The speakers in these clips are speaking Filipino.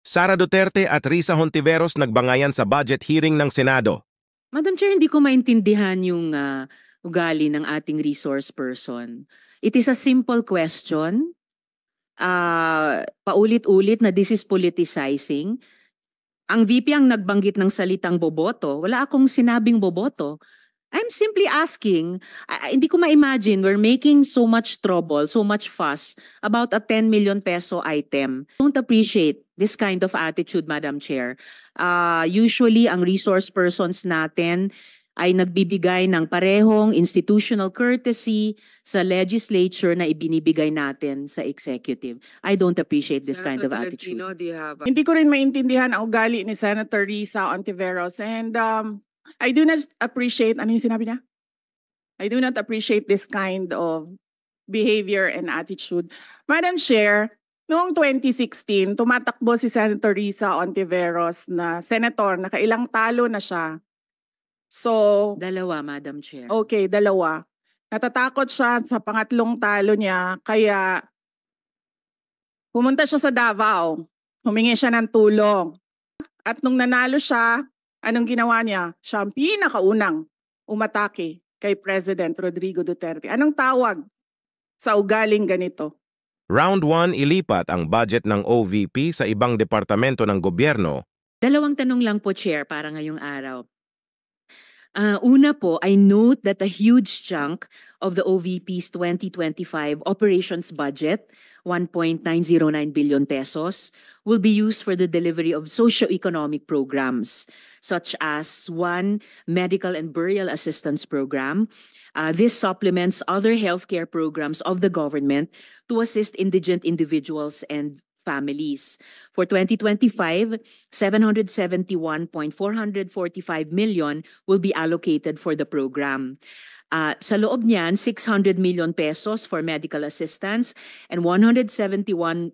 Sara Duterte at Risa Hontiveros nagbangayan sa budget hearing ng Senado. Madam Chair, hindi ko maintindihan yung ugali ng ating resource person. It is a simple question. Paulit-ulit na this is politicizing. Ang VP ang nagbanggit ng salitang boboto. Wala akong sinabing boboto. I'm simply asking, hindi ko ma-imagine we're making so much trouble, so much fuss about a 10 million peso item. Don't appreciate this kind of attitude, Madam Chair. Usually, ang resource persons natin ay nagbibigay ng parehong institutional courtesy sa legislature na ibinibigay natin sa executive. I don't appreciate this kind of attitude. Tolentino, do you have Hindi ko rin maintindihan ang ugali ni Senator Risa Hontiveros, and I do not appreciate, ano yung sinabi niya? I do not appreciate this kind of behavior and attitude. Madam Chair, noong 2016, tumatakbo si Senator Risa Hontiveros na senator, nakailang talo na siya. So, Dalawa, Madam Chair. okay, dalawa. Natatakot siya sa pangatlong talo niya, kaya pumunta siya sa Davao. Humingi siya ng tulong. At nung nanalo siya, anong ginawa niya? Siya ang pinakaunang umatake kay President Rodrigo Duterte. Anong tawag sa ugaling ganito? Round 1, ilipat ang budget ng OVP sa ibang departamento ng gobyerno. Dalawang tanong lang po, Chair, para ngayong araw. Una po, I note that a huge chunk of the OVP's 2025 operations budget, 1.909 billion pesos, will be used for the delivery of socio-economic programs, such as one medical and burial assistance program. This supplements other healthcare programs of the government to assist indigent individuals and families. For 2025, 771.445 million will be allocated for the program. Sa loob niyan, 600 million pesos for medical assistance and 171.445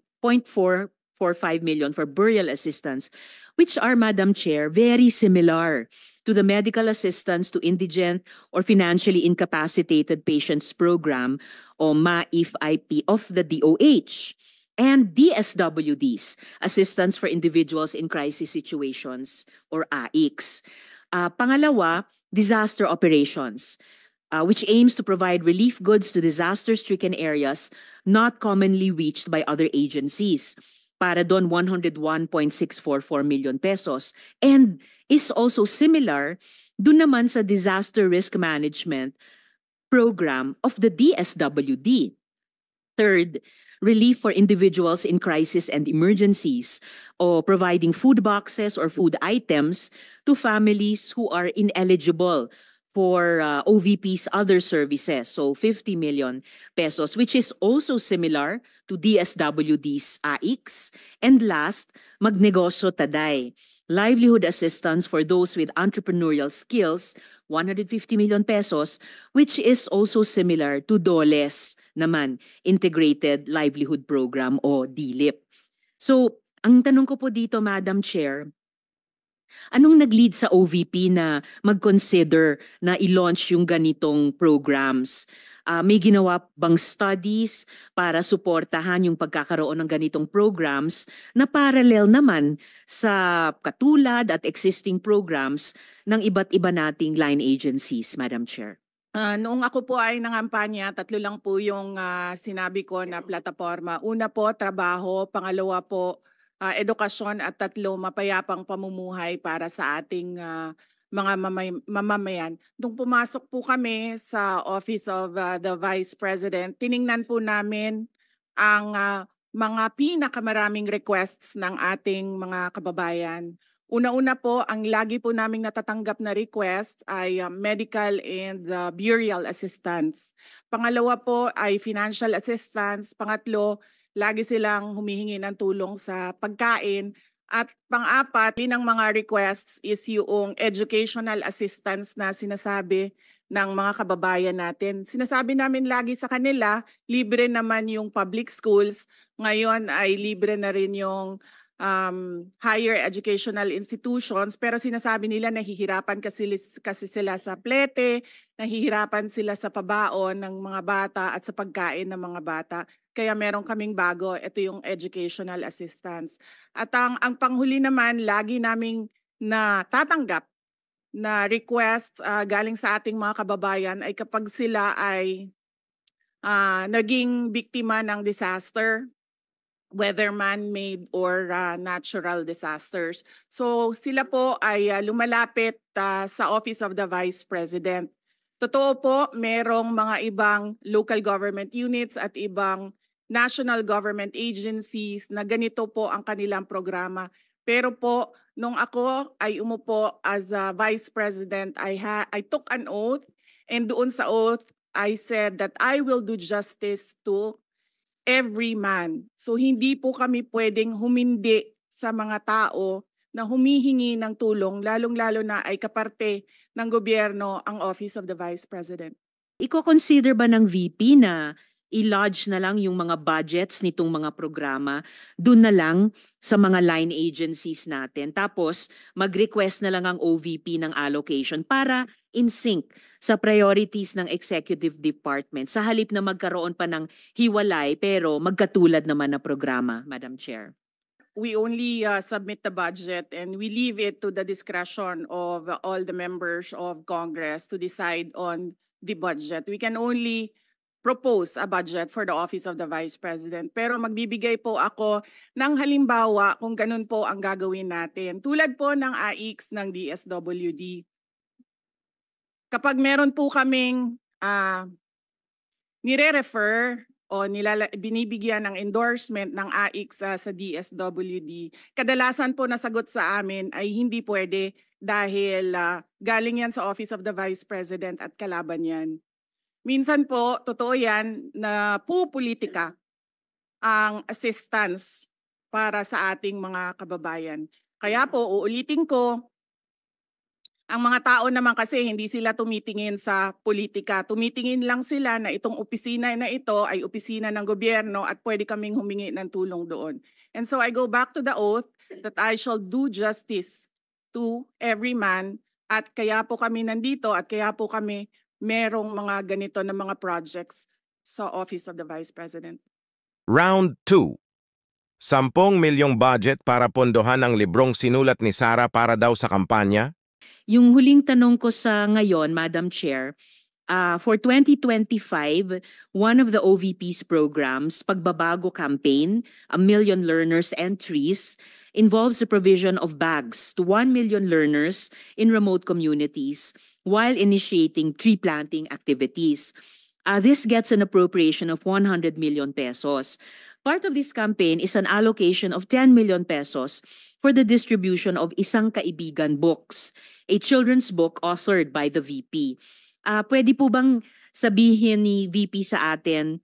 million for burial assistance, which are, Madam Chair, very similar to the medical assistance to indigent or financially incapacitated patients program o MAIF-IP of the DOH. And DSWDs, Assistance for Individuals in Crisis Situations, or AICS. Pangalawa, disaster operations, which aims to provide relief goods to disaster-stricken areas not commonly reached by other agencies. Para doon, 101.644 million pesos. And is also similar doon naman sa disaster risk management program of the DSWD. Third, relief for individuals in crisis and emergencies, or providing food boxes or food items to families who are ineligible for OVP's other services. So 50 million pesos, which is also similar to DSWD's AICS. And last, Magnegosyo Taday, livelihood assistance for those with entrepreneurial skills, 150 million pesos, which is also similar to DOLES naman, Integrated Livelihood Program o DLIP. So, ang tanong ko po dito, Madam Chair, anong nag-lead sa OVP na mag-consider na i-launch yung ganitong programs? May ginawa bang studies para suportahan yung pagkakaroon ng ganitong programs na parallel naman sa katulad at existing programs ng iba't iba nating line agencies, Madam Chair? Noong ako po ay nangampanya, 3 lang po yung sinabi ko na plataforma. Una po, trabaho. Pangalawa po, edukasyon. At 3, mapayapang pamumuhay para sa ating mga mamamayan. Nung pumasok po kami sa Office of the Vice President, tiningnan po namin ang mga pinakamaraming requests ng ating mga kababayan. Una-una po, ang lagi po naming natatanggap na request ay medical and burial assistance. Pangalawa po ay financial assistance. Pangatlo, lagi silang humihingi ng tulong sa pagkain. At pang-apat, din ng mga requests is yung educational assistance na sinasabi ng mga kababayan natin. Sinasabi namin lagi sa kanila, libre naman yung public schools. Ngayon ay libre na rin yung higher educational institutions, pero sinasabi nila nahihirapan kasi sila sa plete, nahihirapan sila sa pabaon ng mga bata at sa pagkain ng mga bata. kaya meron kaming bago, ito yung educational assistance. At ang panghuli naman, lagi naming natatanggap na request galing sa ating mga kababayan ay kapag sila ay naging biktima ng disaster, whether man-made or natural disasters. So sila po ay lumalapit sa Office of the Vice President. Totoo po, merong mga ibang local government units at ibang national government agencies na ganito po ang kanilang programa. Pero po, nung ako ay umupo as a Vice President, I took an oath, and doon sa oath, I said that I will do justice to every man. So hindi po kami pwedeng humindi sa mga tao na humihingi ng tulong, lalong-lalo na ay kaparte ng gobyerno ang Office of the Vice President. Iko-consider ba ng VP na i-lodge na lang yung mga budgets nitong mga programa dun na lang sa mga line agencies natin, tapos mag-request na lang ang OVP ng allocation para in sync sa priorities ng executive department sa halip na magkaroon pa ng hiwalay pero magkatulad naman na programa, Madam Chair? We only submit the budget and we leave it to the discretion of all the members of Congress to decide on the budget. We can only propose a budget for the Office of the Vice President. Pero magbibigay po ako ng halimbawa kung ganun po ang gagawin natin. Tulad po ng AIX ng DSWD. Kapag meron po kaming nire-refer o binibigyan ng endorsement ng AIX sa DSWD, kadalasan po nasagot sa amin ay hindi pwede dahil galing yan sa Office of the Vice President at kalaban yan. Minsan po, totoo yan na pupolitika ang assistance para sa ating mga kababayan. Kaya po, uulitin ko, ang mga tao naman kasi hindi sila tumitingin sa politika. Tumitingin lang sila na itong opisina na ito ay opisina ng gobyerno at pwede kaming humingi ng tulong doon. And so I go back to the oath that I shall do justice to every man, at kaya po kami nandito at kaya po kami merong mga ganito na mga projects sa Office of the Vice President. Round 2. 10 milyong budget para pondohan ang librong sinulat ni Sara para daw sa kampanya? Yung huling tanong ko sa ngayon, Madam Chair, for 2025, one of the OVP's programs, Pagbabago Campaign, 1 Million Learners Entries, involves the provision of bags to 1 million learners in remote communities while initiating tree planting activities. This gets an appropriation of 100 million pesos. Part of this campaign is an allocation of 10 million pesos for the distribution of Isang Kaibigan books, a children's book authored by the VP. Pwede po bang sabihin ni VP sa atin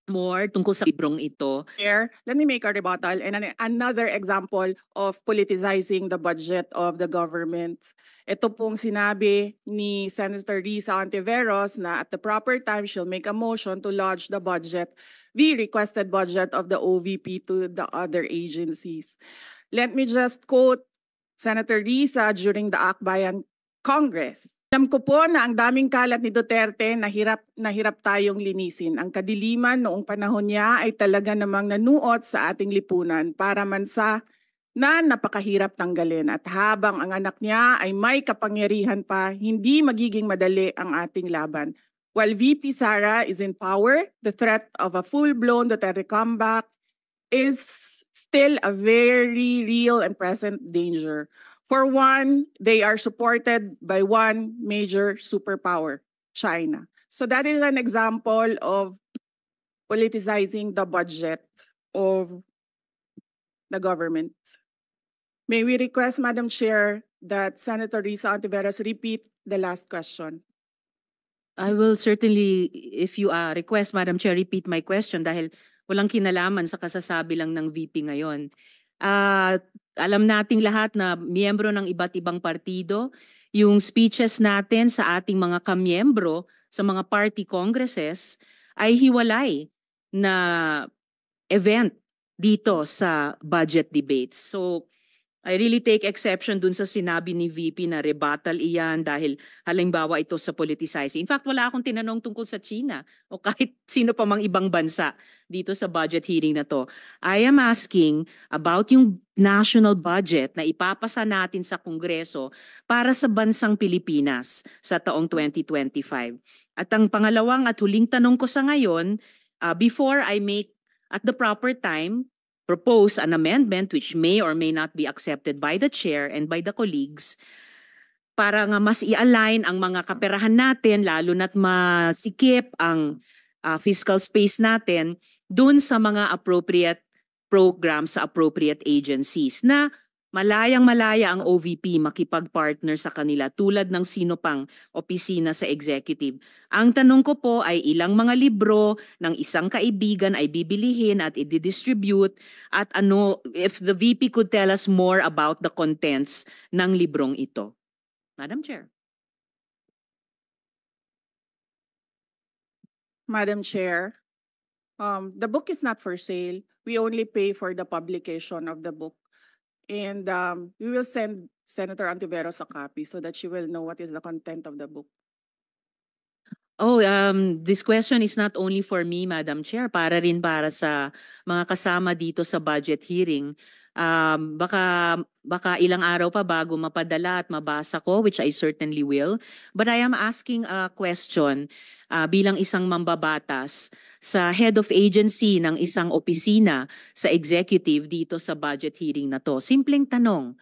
more tungkol sa librong ito? Here, let me make a rebuttal and another example of politicizing the budget of the government. Ito pong sinabi ni Senator Risa Ontiveros na at the proper time she'll make a motion to lodge the budget, the requested budget of the OVP to the other agencies. Let me just quote Senator Risa during the Akbayan Congress. Alam ko po na ang daming kalat ni Duterte na hirap tayong linisin. Ang kadiliman noong panahon niya ay talaga namang nanuot sa ating lipunan para mansa na napakahirap tanggalin. At habang ang anak niya ay may kapangyarihan pa, hindi magiging madali ang ating laban. While VP Sara is in power, the threat of a full-blown Duterte comeback is still a very real and present danger. For one, they are supported by one major superpower, China. So that is an example of politicizing the budget of the government. May we request, Madam Chair, that Senator Risa Ontiveros repeat the last question? I will certainly, if you request, Madam Chair, repeat my question dahil walang kinalaman sa kasasabi lang ng VP ngayon. Alam nating lahat na miyembro ng iba't ibang partido, yung speeches natin sa ating mga kamiyembro sa mga party congresses ay hiwalay na event dito sa budget debates. So I really take exception dun sa sinabi ni VP na rebuttal iyan dahil halimbawa ito sa politicizing. In fact, wala akong tinanong tungkol sa China o kahit sino pa mang ibang bansa dito sa budget hearing na to. I am asking about yung national budget na ipapasa natin sa Kongreso para sa bansang Pilipinas sa taong 2025. At ang pangalawang at huling tanong ko sa ngayon, before I make at the proper time propose an amendment which may or may not be accepted by the chair and by the colleagues para nga mas i-align ang mga kaperahan natin lalo na't masikip ang fiscal space natin dun sa mga appropriate programs sa appropriate agencies na malayang-malaya ang OVP makipag-partner sa kanila tulad ng sino pang opisina sa executive. Ang tanong ko po ay ilang mga libro ng isang kaibigan ay bibilihin at i-distribute at ano, if the VP could tell us more about the contents ng librong ito. Madam Chair. Madam Chair, the book is not for sale. We only pay for the publication of the book. And we will send Senator Antiveros a copy so that she will know what is the content of the book. Oh, this question is not only for me, Madam Chair, para rin para sa mga kasama dito sa budget hearing. Baka ilang araw pa bago mapadala at mabasa ko, which I certainly will. But I am asking a question bilang isang mambabatas sa head of agency ng isang opisina sa executive dito sa budget hearing na to. Simpleng tanong.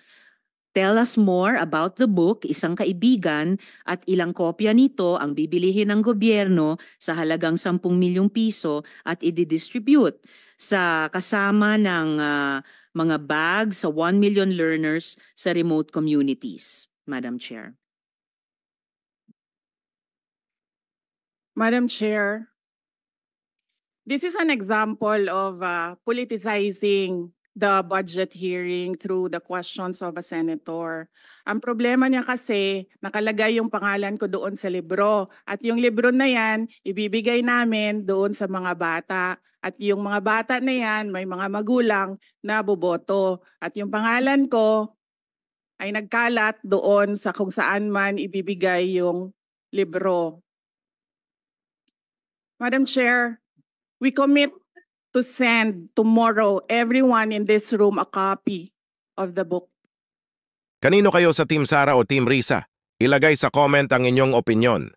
Tell us more about the book, Isang Kaibigan, at ilang kopya nito ang bibilihin ng gobyerno sa halagang 10 milyong piso at i-distribute sa kasama ng mga bags sa 1 million learners sa remote communities, Madam Chair. Madam Chair, this is an example of politicizing the budget hearing through the questions of a senator. Ang problema niya kasi, nakalagay yung pangalan ko doon sa libro. At yung libro na yan, ibibigay namin doon sa mga bata. At yung mga bata na yan, may mga magulang na boboto. At yung pangalan ko ay nagkalat doon sa kung saan man ibibigay yung libro. Madam Chair, we commit to send tomorrow everyone in this room a copy of the book. Kanino kayo sa Team Sara o Team Risa? Ilagay sa comment ang inyong opinyon.